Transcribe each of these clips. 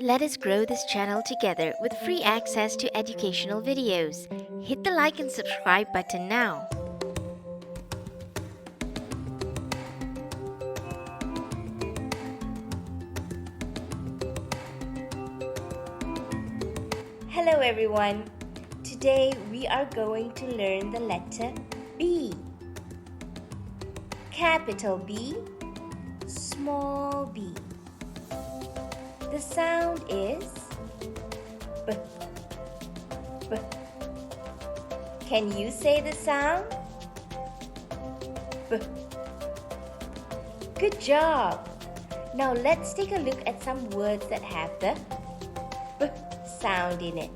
Let us grow this channel together with free access to educational videos. Hit the like and subscribe button now. Hello everyone. Today we are going to learn the letter B. Capital B, small b. The sound is B. B. Can you say the sound? B. Good job. Now let's take a look at some words that have the B sound in it.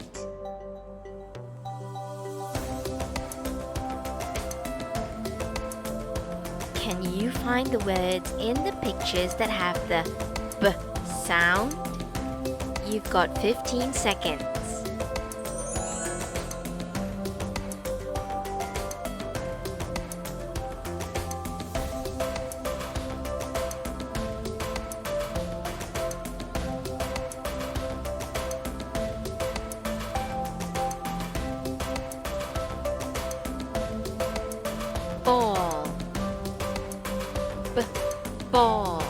Can you find the words in the pictures that have the B sound? You've got 15 seconds. Ball. B, ball.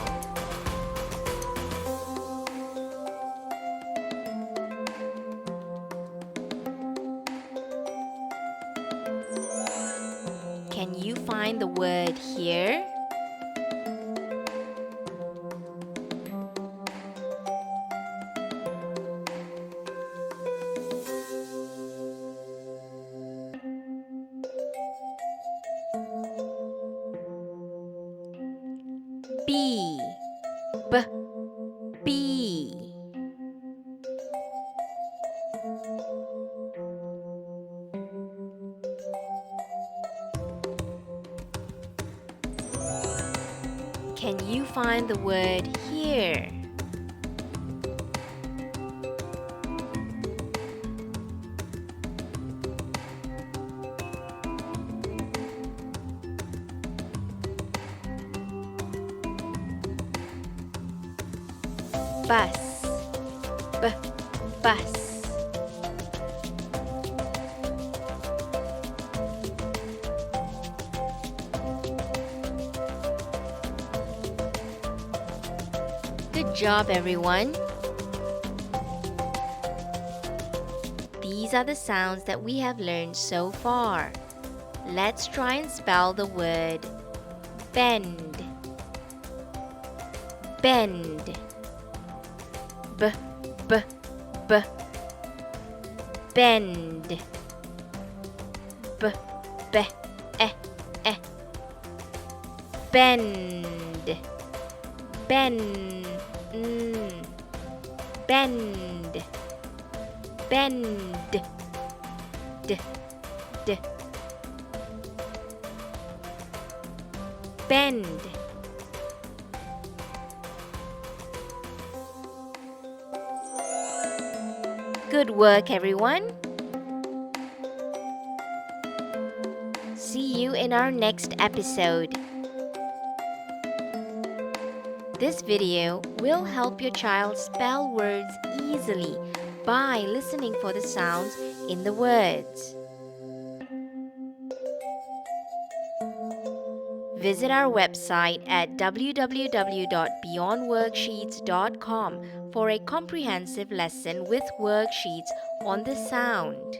Can you find the word here? B, b, B. Can you find the word here? Bus, b, bus. Good job, everyone. These are the sounds that we have learned so far. Let's try and spell the word bend. Bend. B, b, b. Bend. B, b, e. Bend. Bend. Bend. Bend. D, d. Bend. Good work, everyone. See you in our next episode. This video will help your child spell words easily by listening for the sounds in the words. Visit our website at www.beyondworksheets.com for a comprehensive lesson with worksheets on the sound.